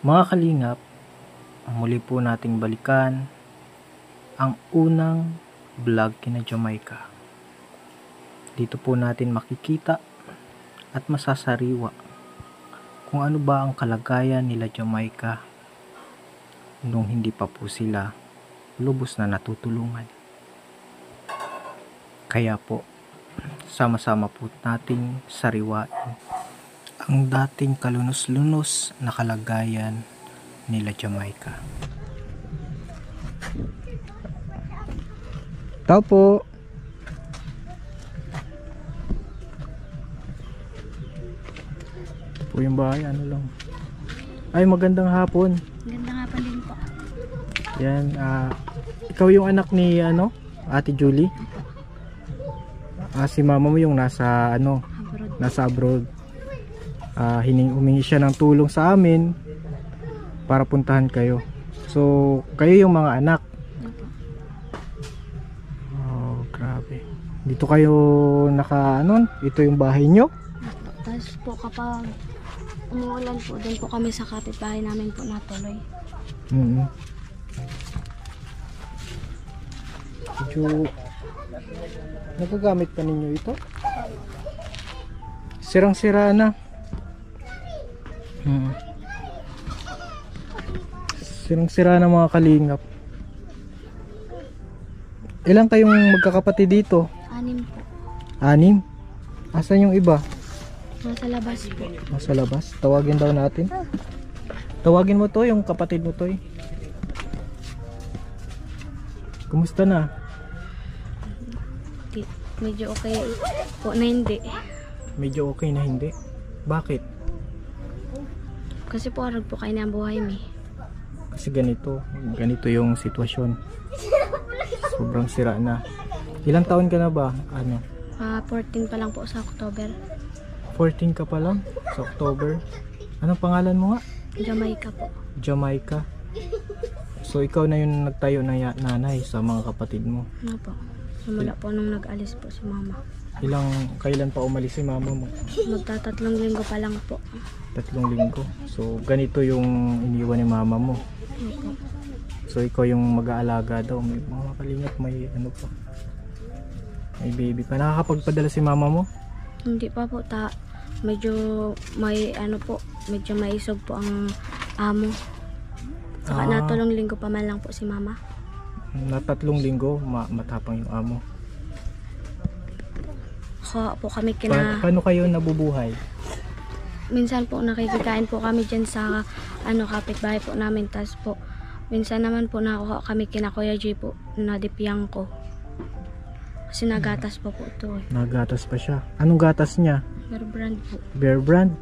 Mga kalingap, muli po nating balikan ang unang vlog kina Jamaica. Dito po natin makikita at masasariwa kung ano ba ang kalagayan nila Jamaica nung hindi pa po sila lubos na natutulungan. Kaya po, sama-sama po nating sariwain ang dating kalunos-lunos na kalagayan nila Jamaica. Tao po. Ito po yung bahay, ano lang. Ay, magandang hapon. Magandang hapon din po. Yan, ikaw yung anak ni Ate Julie? Si mama mo yung nasa Abroad. nasa abroad. Humingi siya ng tulong sa amin para puntahan kayo. So, kayo yung mga anak. Oh, grabe. Dito kayo ito yung bahay nyo? Tapos po kapag umuulan po, doon po kami sa kapitbahay namin po natuloy. Medyo nagagamit pa ninyo ito? Sirang-sira na. Sirang-sira na mga kalingap. Ilang kayong magkakapatid dito? 6 po. 6? Asan yung iba? Nasa labas po. Nasa labas? Tawagin daw natin. Tawagin mo to, yung kapatid mo to eh. Kumusta na? Medyo okay po na hindi. Medyo okay na hindi? Bakit? Kasi po arag po kayo na ang buhay mi. Kasi ganito yung sitwasyon. Sobrang sira na. Ilang taon ka na ba? 14 pa lang po sa October. 14 ka pa lang sa October. Anong pangalan mo nga? Jamaica po. Jamaica. So ikaw na yung nagtayo ng nanay sa mga kapatid mo. Ano po? Simula po nung nag-alis po si mama. Kailan pa umalis si mama mo? Magta-3 linggo pa lang po. 3 linggo. So ganito yung iniwan ni mama mo. Ano po? So ikaw yung mag-aalaga daw. May mga kalingap, may pa. May baby pa. Nakakapagpadala si mama mo? Hindi pa po. Medyo may medyo maisog po ang amo. Saka na 3 linggo pa man lang po si mama. Na 3 linggo, matapang yung amo. Ako po kami Paano kayo nabubuhay? Minsan po nakikikain po kami dyan sa kapitbahay po namin. Tas po, minsan naman po nakuha kami kina Kuya G po, nadipiyang ko. Kasi nagatas po ito eh. Nagatas pa siya. Anong gatas niya? Bear Brand po. Bear Brand?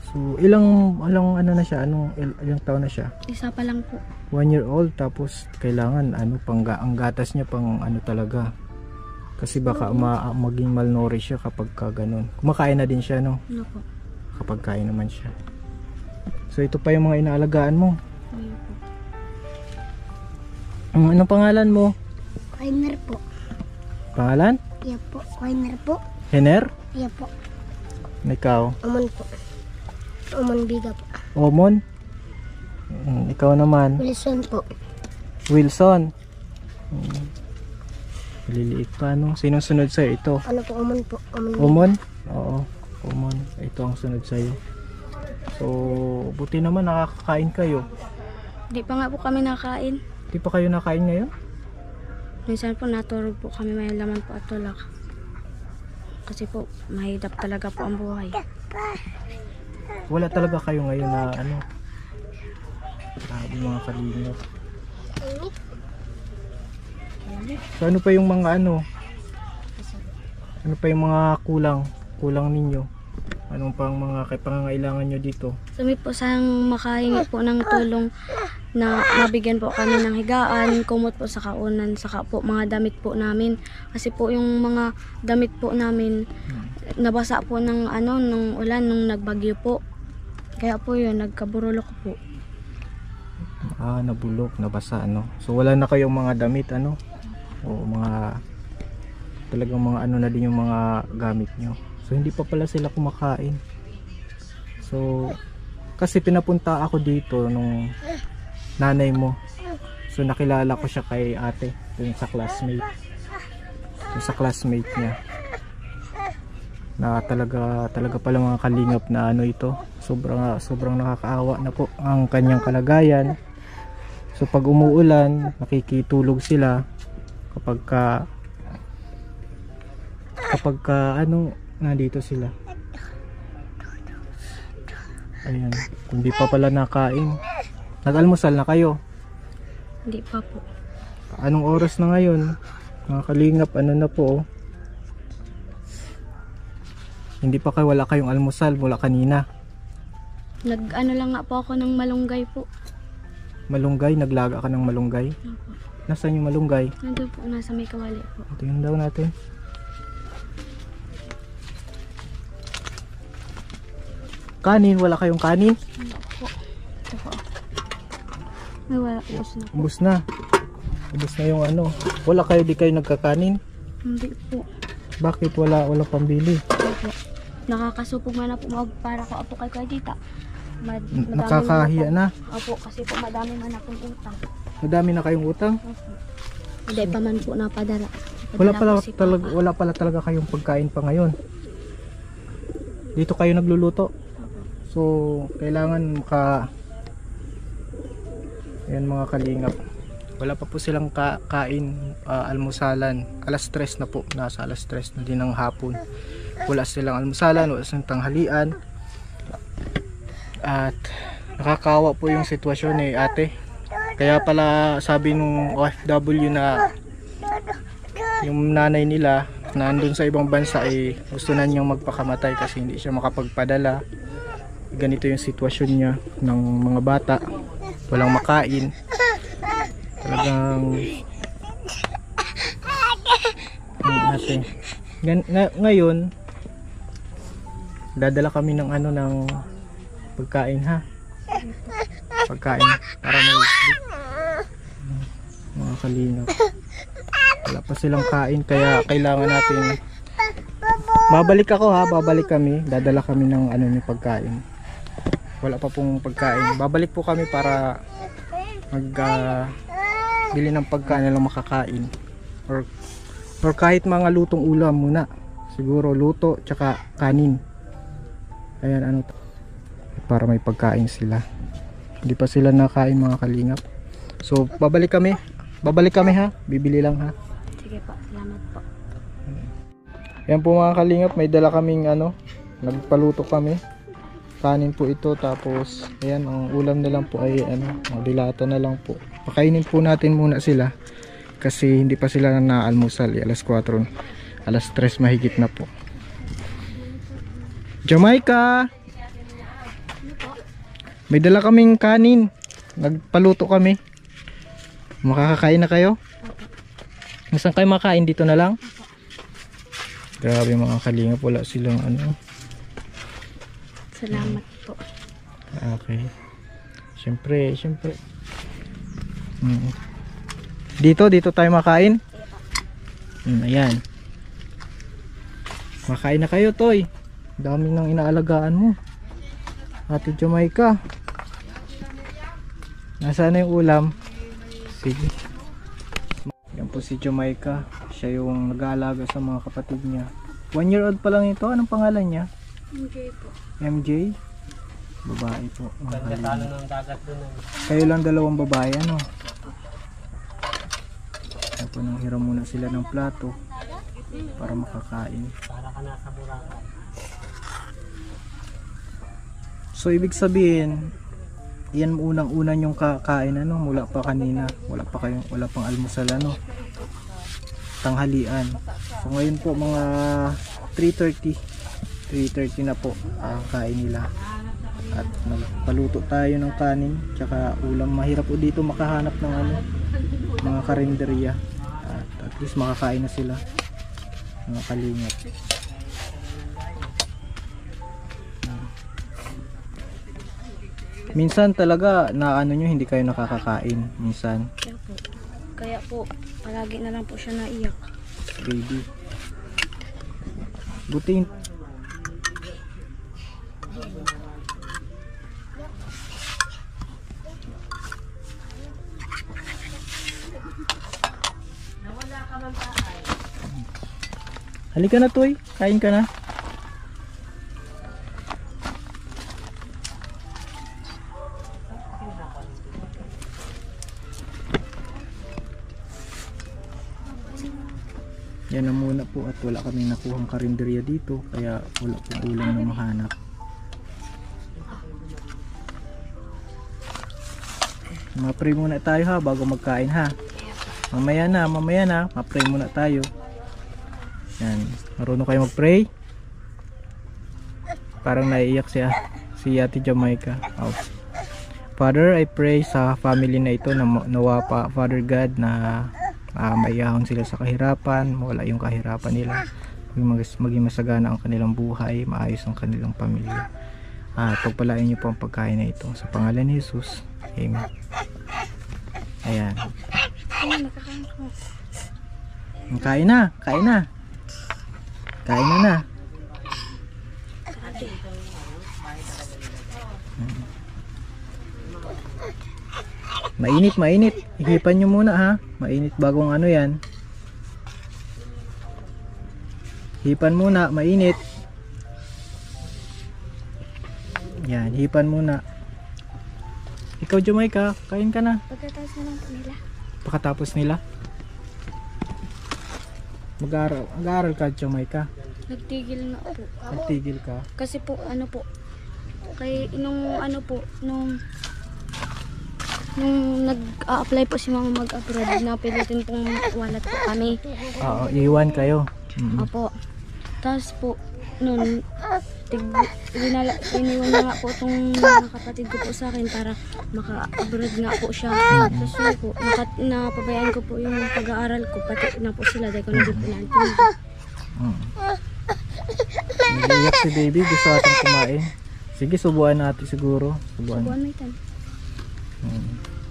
So, ilang na siya? Ilang taon na siya? Isa pa lang po. 1 year old, tapos kailangan ang gatas niya pang talaga. Kasi baka maging malnourished siya kapag ganun. Kumakain na din siya, no? Ano po? Kapag kain naman siya. So, ito pa yung mga inaalagaan mo. Ano po? Anong pangalan mo? Koiner po. Pangalan? Iya po. Koiner po. Hener? Iya po. Ikaw? Umon po. Umon Biga po. Omon? Ikaw naman? Wilson po. Wilson? Liliit pa, no? Sinong sunod sa'yo? Ito? Ano po? Umon po. Omon? Oo. Omon. Ito ang sunod sa'yo. So, buti naman nakakakain kayo. Di pa nga po kami nakain. Di pa kayo nakain ngayon? Minsan po naturog po kami, may laman po at tulak. Kasi po, mahirap talaga po ang buhay. Wala talaga kayo ngayon na grabe mga kalingap. So ano pa yung mga ano pa yung mga kulang ninyo? Anong pang mga pangangailangan nyo dito? Sumi po sang makahingi po ng tulong na mabigyan po kami ng higaan, kumot po sa kaunan, saka po mga damit po namin. Kasi po yung mga damit po namin nabasa po ng nung ulan, nung nagbagyo po. Kaya po yun, nagkaburulok po. Nabulok, nabasa So wala na kayong mga damit o mga talagang mga na din yung mga gamit nyo. So hindi pa pala sila kumakain. So Kasi pinapunta ako dito nung nanay mo. So nakilala ko siya kay ate, dun sa classmate. Dun sa classmate niya. Na talaga pala mga kalingap na ano ito. Sobrang nakakaawa na po ang kanyang kalagayan. So pag umuulan, nakikitulog sila kapag ano, nandito sila. Ayan, hindi pa pala nakain. Nag-almusal na kayo? Hindi pa po. Anong oras na ngayon? Mga kalingap, ano na po? Hindi pa kayo, wala kayong almusal mula kanina. Nag-ano lang nga po ako ng malunggay po. Malunggay? Naglaga ka ng malunggay? Opo. Nasaan yung malunggay? Nandun po, nasa may kawali po. Tingnan daw natin. Kanin? Wala kayong kanin? Wala po. Ito po. Ay, wala. Ubus na po. Ubus na. Ubus na yung ano. Wala kayo, di kayo nagkakanin? Hindi po. Bakit wala pambili? Opo. Nakakasupog man na po para ko apo kay Kuya Tita. Madami Nakakahiya na. Opo, kasi po madami man akong utang. Madami na kayong utang? Opo. Hindi pa man po napadala. Wala pala talaga kayong pagkain pa ngayon. Dito kayo nagluluto. So, kailangan ayan mga kalingap. Wala pa po silang kain, almusalan. Alas 3 na po. Nasa alas 3 na din ng hapon. Wala silang almusalan, wala silang tanghalian. At nakakawa po yung sitwasyon ni ate. Kaya pala sabi nung OFW na yung nanay nila na andun sa ibang bansa ay gusto na niyang magpakamatay kasi hindi siya makapagpadala. Ganito yung sitwasyon niya ng mga bata, walang makain, talagang natin. Ngayon dadala kami ng ano, ng pagkain, ha, pagkain para may mga kalingap. Wala pa silang kain kaya kailangan natin. Babalik ako, ha, babalik kami, dadala kami ng ano, ng pagkain. Wala pa pong pagkain. Babalik po kami para bili ng pagkain na lang makakain. Or kahit mga lutong ulam muna. Siguro luto tsaka kanin. Ayan, ano to. Para may pagkain sila. Hindi pa sila nakain mga kalingap. So babalik kami. Ha. Bibili lang, ha. Sige po, salamat po. Ayan po mga kalingap, may dala kaming ano, nagpaluto kami. Kanin po ito, tapos ayan, ang ulam na lang po ay ano, dilata na lang po. Pakainin po natin muna sila kasi hindi pa sila naalmusal, alas 4, alas 3 mahigit na po. Jamaica, may dala kaming kanin, nagpaluto kami. Makakakain na kayo? Nasaan kayo makain? Dito na lang? Grabe mga kalingap, wala silang ano. Salamat po. Okay. Siyempre. Dito tayo makain. Ayan. Makain na kayo, Toy. Dami nang inaalagaan mo. Ate Jamaica. Nasaan na yung ulam? Sige. Yan po si Jamaica. Siya yung nag-aalaga sa mga kapatid niya. 1 year old pa lang ito. Anong pangalan niya? MJ po. MJ? Babae po. Kayo lang dalawang babae, ano? Kaya po nang hiram muna sila ng plato para makakain. So ibig sabihin, yan unang-una yung kakain, ano, mula pa kanina. Wala pang almusal, ano, tanghalian. So ngayon po mga 3:30 na po ang kain nila. At nagpaluto tayo ng kanin tsaka ulam. Mahirap po dito makahanap ng ano, mga karinderya. At least makakain na sila, mga kalingap. Minsan talaga na ano nyo, hindi kayo nakakakain minsan. Kaya po palagi na lang po siya naiyak. Baby, buti Halika na, Toy. Kain ka na. Yan na muna po at wala kaming nakuhang karinderya dito kaya wala po ulam na mahanap. Ma-pray muna tayo ha bago magkain ha. Mamaya na, ma-pray muna tayo. Yan, marunong kayo mag-pray? Parang naiiyak si Ate Jamaica. Oh. Father, I pray sa family na ito na nawa pa, Father God, na maiyahon sila sa kahirapan, mawala yung kahirapan nila, maging masagana ang kanilang buhay, maayos ang kanilang pamilya. Pagpalain niyo po ang pagkain na ito sa pangalan ni Jesus. Amen. Ayan. Kain na. Kain na na. Mainit. Hihipan nyo muna ha. Mainit bagong ano yan. Hipan muna, mainit. Yan, hipan muna. Ikaw, Jamaica, kain ka na. Pagkatapos na lang po nila. Pagkatapos nila? Mag-aaral ka, Jamaica? Nagtigil na po. Nagtigil ka? Kasi po, ano po, kay nung nag-a-apply po si mama mag-abroad, napilitin pong walat po kami. Oo, iwan kayo. Opo. Tapos po, noon, iniwan na nga po itong mga kapatid ko po sa akin para maka-abroad nga po siya. Tapos yun po, napabayaan ko po yung pag-aaral ko, pati na po sila dahil ko na din po natin. Nag-iiyak si baby, gusto natin kumain. Sige, subuan natin siguro. Subuan mo ito.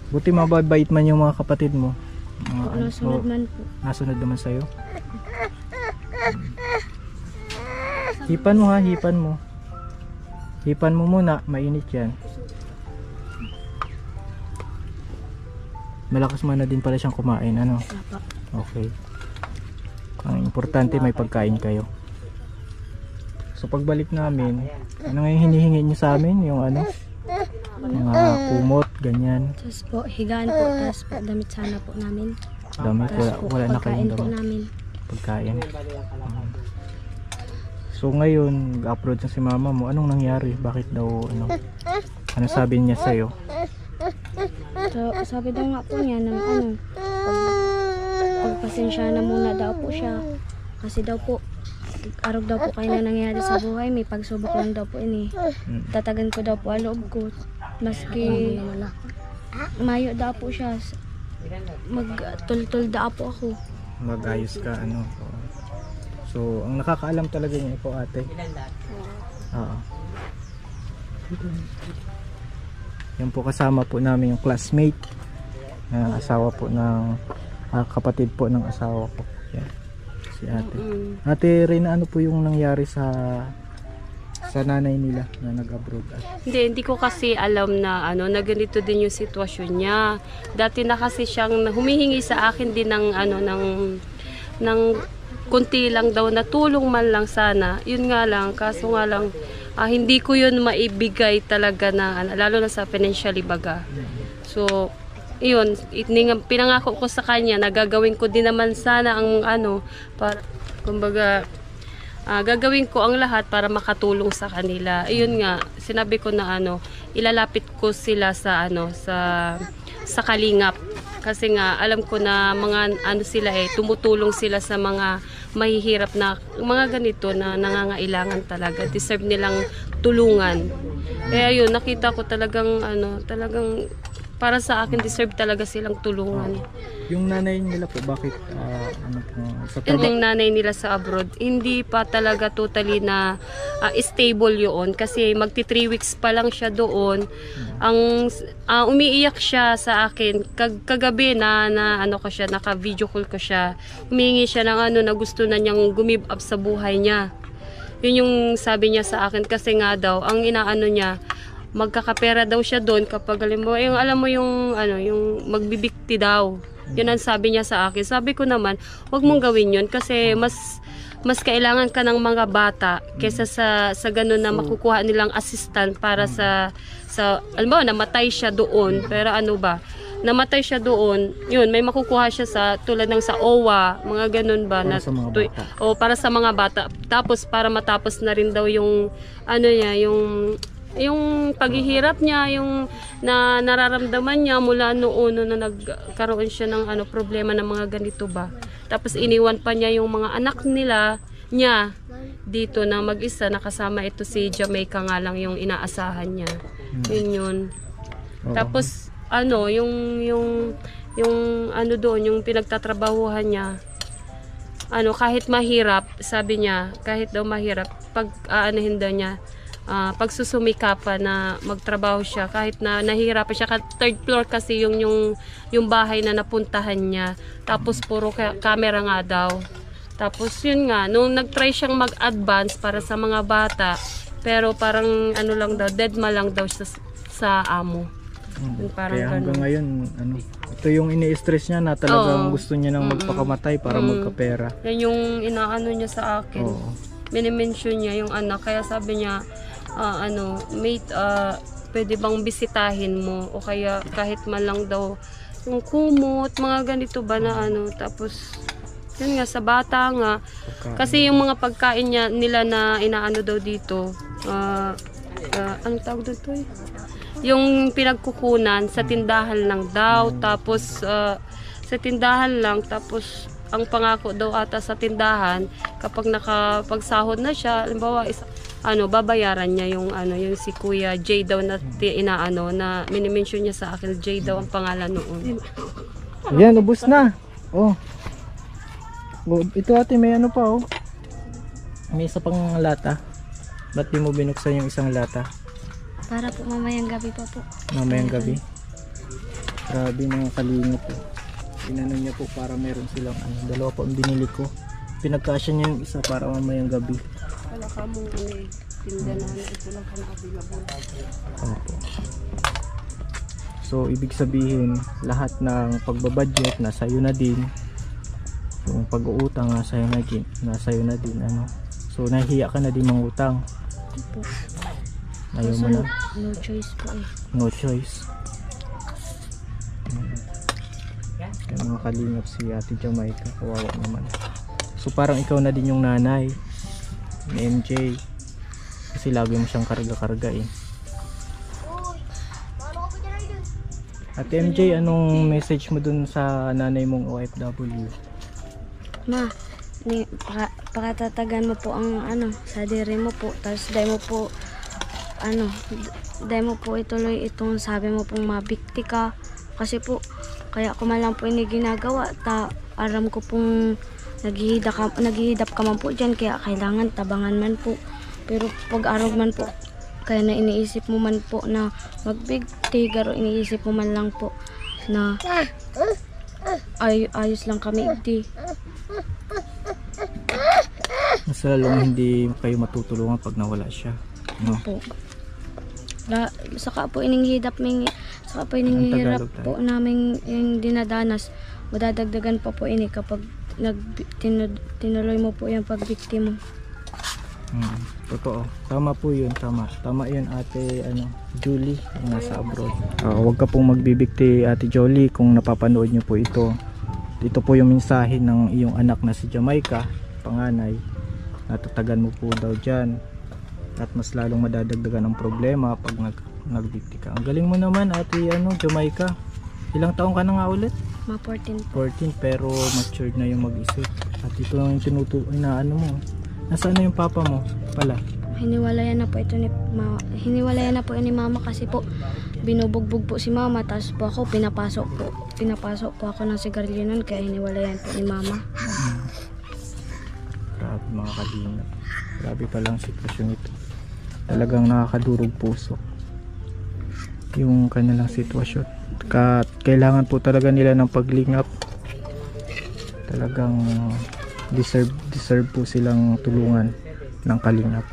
Buti mababait man yung mga kapatid mo. Nasunod man po. Nasunod naman sa'yo. Hipan mo ha, hipan mo. Hipan mo muna, mainit yan. Malakas man na din pala siyang kumain, ano? Okay. Ang importante may pagkain kayo. So pagbalik namin, ano nga yung hinihingi niyo sa amin? Yung ano? Mga kumot, ganyan. Tapos po, higaan po, tapos po, damit sana po namin. Damit, wala na kayong Pagkain po damit. namin. Pagkain. So ngayon, upload na si mama mo. Anong nangyari? Bakit daw, ano sabi niya sa'yo? So, sabi daw nga po niya ng pagpasensya na muna daw po siya. Kasi daw po, araw daw po kayo na nangyari sa buhay, may pagsubok lang daw po ini. Tatagan ko daw po ang loob ko. Maski mayo daw po siya, magtultul daw po ako. Mag-ayos ka, ano. So, ang nakakaalam talaga niya ikaw, ate. Oo. Yan po, kasama po namin yung classmate na asawa po ng kapatid po ng asawa ko. Yan. Si ate. Ate Reyna, ano po yung nangyari sa nanay nila na nag-abroad? Hindi ko kasi alam na na ganito din yung sitwasyon niya. Dati na kasi siyang humihingi sa akin din ng kunti lang daw na tulong man lang sana. Yun nga lang, kaso nga lang hindi ko yun maibigay talaga na lalo na sa financially baga. So yun, pinangako ko sa kanya na gagawin ko din naman sana ang para kumbaga gagawin ko ang lahat para makatulong sa kanila. Ayun nga, sinabi ko na ilalapit ko sila sa sa Kalingap. Kasi nga alam ko na mga sila tumutulong sila sa mga mahihirap na mga ganito na nangangailangan talaga. Deserve nilang tulungan. Kaya yun, nakita ko talagang talagang para sa akin deserve talaga silang tulungan. Yung nanay nila po, bakit sa Yung nanay nila sa abroad, hindi pa talaga totally na stable yun. Kasi magti 3 weeks pa lang siya doon. Ang umiiyak siya sa akin kagabi na ko siya, naka-video call ko siya. Humingi siya ng na gusto na niyang gumib up sa buhay niya. Yun yung sabi niya sa akin kasi nga daw, ang niya, magkakapera daw siya doon kapag alam mo yung magbibikti daw. Yun ang sabi niya sa akin. Sabi ko naman, wag mong gawin yun kasi mas mas kailangan ka ng mga bata kaysa sa ganun na makukuha nilang assistant para sa alam mo, namatay siya doon, pero ano ba, namatay siya doon, yun, may makukuha siya sa tulad ng sa OWA, mga ganun ba, Para sa mga bata. o para sa mga bata. Tapos para matapos na rin daw yung ano niya, yung paghihirap niya, yung na nararamdaman niya mula noon na nagkaroon siya ng ano problema ng mga ganito ba. Tapos iniwan pa niya yung mga anak niya dito na mag-isa, nakasama ito si Jamaica nga lang yung inaasahan niya. Yun. Oo. Tapos ano, yung ano doon, yung pinagtatrabahuhan niya, ano, kahit mahirap, sabi niya, kahit daw mahirap, pag aanahin daw niya, pagsusumika pa na magtrabaho siya, kahit na nahihirapan siya, third floor kasi yung bahay na napuntahan niya, tapos puro camera nga daw. Tapos yun nga, nung nag-try siyang mag-advance para sa mga bata, pero parang ano lang daw, deadma lang daw siya sa amo. Yung parang Kaya hanggang ganun. ngayon, ano, ito yung ini-stress niya na talagang Oo. gusto niya nang magpakamatay para magkapera. Yan yung inaano niya sa akin. Oo. Minimension niya yung anak. Kaya sabi niya, ano, mate, pwede bang bisitahin mo? O kaya kahit man lang daw yung kumot, mga ganito ba na ano. Tapos, yun nga, sa bata nga. Kasi yung mga pagkain nila na inaano daw dito, anong tawag doon to eh? Yung pinagkukunan sa tindahan lang daw. Tapos, sa tindahan lang. Tapos, ang pangako daw ata sa tindahan, kapag nakapagsahod na siya, halimbawa, babayaran niya yung si Kuya Jay daw na inaano, na minimension niya sa akin, Jay daw ang pangalan noon. Ayan, ubos na. Oh. Ito ate, may ano pa oh. May isa pang lata. Ba't di mo binuksan yung isang lata? Para po mamayang gabi pa po. Mamayang gabi. Grabe mga kalingap po. Inano niya po para meron silang dalawa po ang binili ko. Pinagkasya niya yung isa para mamayang gabi. Wala ka mong tinda na ito lang kang available. Opo. So ibig sabihin lahat ng pagbabudget nasa iyo na din. Yung pag-uutang nasa iyo na din ano. So nahihiya ka na din mangutang. Po. Ayaw mo na. No choice po eh. No choice. Kaya mga kalingap si Ate Jamaica, kawawa naman. So parang ikaw na din yung nanay ni MJ. Kasi lagi mo siyang karga-karga eh. Ate MJ, anong message mo dun sa nanay mong OFW? Ma, pakatatagan mo po ang sa diri mo po. Tapos dahil mo po dahil mo po ituloy itong sabi mo pong mabikti ka. Kasi po, kaya ko man lang po ini ginagawa. Aram ko pong naghihidap ka man po dyan. Kaya kailangan tabangan man po. Pero pag araw man po, kaya na iniisip mo man po na magbigti. Garo iniisip mo man lang po na ayos lang kami igdi. Mas lalong hindi kayo matutulungan pag nawala siya. No? Po. Saka po ininghidap Tagalog po namin yung dinadanas. Madadagdagan pa po ini kapag tinuloy mo po yung pagbikti mo. Totoo. Tama po yun. Tama yun ate Julie yung nasa abroad. Huwag ka pong magbibikti ate Jolie kung napapanood nyo po ito. Ito po yung mensahe ng iyong anak na si Jamaica, panganay. Natatagan mo po daw dyan. At mas lalong madadagdagan ang problema pag nagbikti ka. Ang galing mo naman ate Jamaica. Ilang taong ka na nga ulit? Ma 14 po. 14 pero matured na yung mag-isip. At ito lang yung mo. Nasaan na yung papa mo pala? Hiniwalayan na po ito ni mama. Hiniwalayan na po ni mama kasi po binubugbog po si mama, tapos po ako pinapasok po ako ng sigarilyo nun, kaya hiniwalayan po ni mama. Grabe mga kalingap. Grabe palang sitwasyon ito. Talagang nakakadurog puso yung kanilang sitwasyon. Kailangan po talaga nila ng paglingap. Talagang deserve po silang tulungan ng kalingap.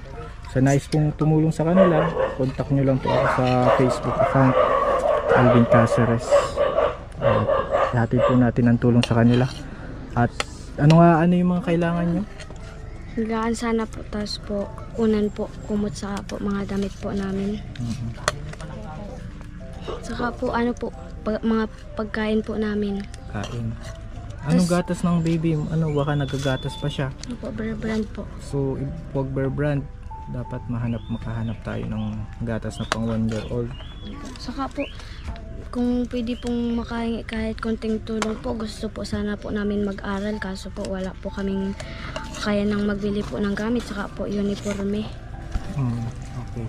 Sa nais pong tumulong sa kanila, contact nyo lang po ako sa Facebook account Alvin Caceres. Hatid po natin ang tulong sa kanila. At ano yung mga kailangan nyo? Higaan sana po, tapos po, unan po, kumot sa po mga damit po namin. Mhm. Saka po, ano po, mga pagkain po namin. Kain. Anong gatas ng baby? Ano, baka nagagatas pa siya. Ano po, brand po. So, pag Bear Brand, dapat makahanap tayo ng gatas na pang 1 year old. Saka po, kung pwede pong makahingi kahit konting tulong po, gusto po sana po namin mag-aral, kaso po wala po kaming kaya nang magbili po ng gamit, saka po uniforme. Okay.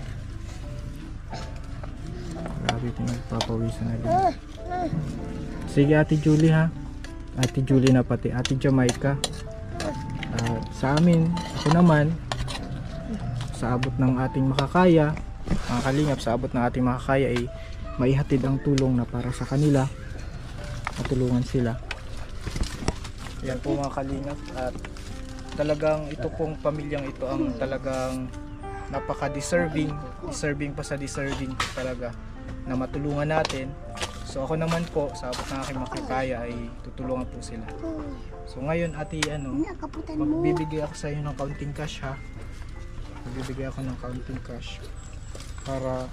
Grabe po, nagpapawisan na din. Sige, Ate Julie ha. Ate Julie na pati Ate Jamaica. Sa amin, ako naman, sa abot ng ating makakaya, mga kalingap, sa abot ng ating makakaya ay maihatid ang tulong na para sa kanila, matulungan sila. Yan po mga kalingap, at talagang ito pong pamilyang ito ang talagang napaka-deserving pa sa deserving po talaga na matulungan natin. So ako naman po, sa abot ng aking makakaya ay tutulungan po sila. So ngayon ate, Nakaputan mo. magbibigay ako sa iyo ng counting cash ha. Magbibigay ako ng counting cash para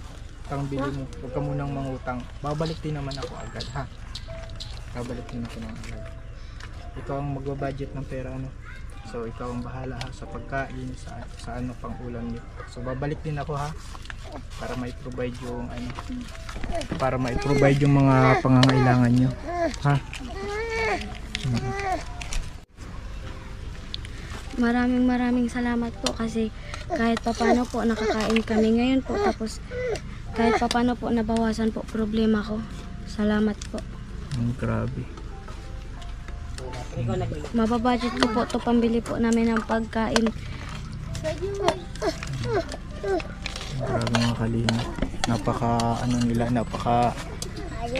pang bili mo. Huwag ka munang mangutang. Babalik din naman ako agad ha. Babalik din ako ng agad. Ikaw ang magbabudget ng pera So ikaw ang bahala ha sa pagkain, sa ano pang ulam niyo. So babalik din ako ha para mai-provide yung para mai-provide yung mga pangangailangan niyo ha. Maraming salamat po kasi kahit papano po nakakain kami ngayon po, tapos kahit papano po nabawasan po problema ko. Salamat po. Grabe. Mababudget ko po to pambili po namin ng pagkain. Grabe mga kalingap. Napaka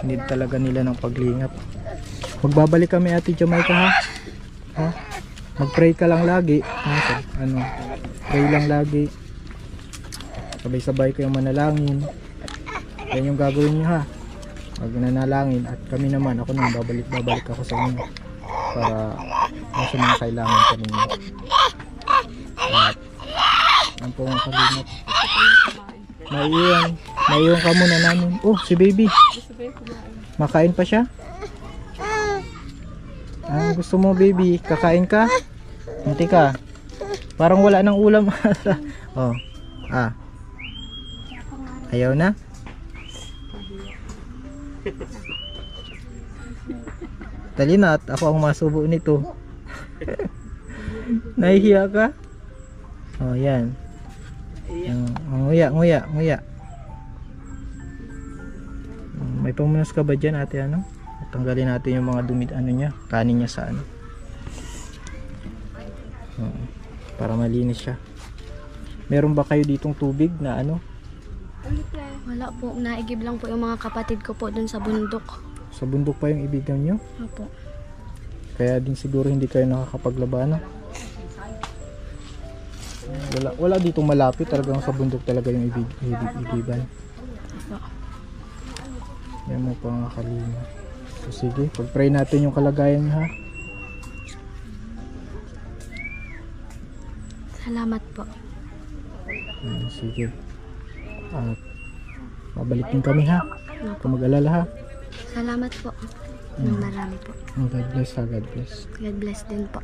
need talaga nila ng paglingap. Magbabalik kami Ate Jamaica ha. Ha? Mag-pray ka lang lagi. Ha? Pray lang lagi. Sabay-sabay kayong manalangin. Yan yung gagawin niyo ha. Pag nanalangin at kami naman, ako naman babalik ako sa inyo para sa mga kailangan pa ninyo. At yan po mga kalingap. Naiiwan ka muna namin. Oh, si baby. Makain pa siya? Gusto mo baby? Kakain ka? Hindi ka. Parang wala ng ulam. Oh. Ayaw na? Dali na at ako ang masubo nito. Nahihiya ka? Oh, yan. Nguya. May pamunas ka ba dyan ate Tanggalin natin yung mga dumi niya, kanin niya sa para malinis siya. Meron ba kayo ditong tubig na Wala po, naigib lang po yung mga kapatid ko po dun sa bundok. Sa bundok pa yung ibigan nyo? Opo. Kaya din siguro hindi kayo nakakapaglaba Wala ditong malapit, talagang sa bundok talaga yung ibigan. Yan mo pa mga kalingap. So sige, pag-pray natin yung kalagayan niya ha. Salamat po. Sige. At babalik din kami ha. Kung mag-alala ha. Salamat po. Marami po. God bless ha, God bless. God bless din po.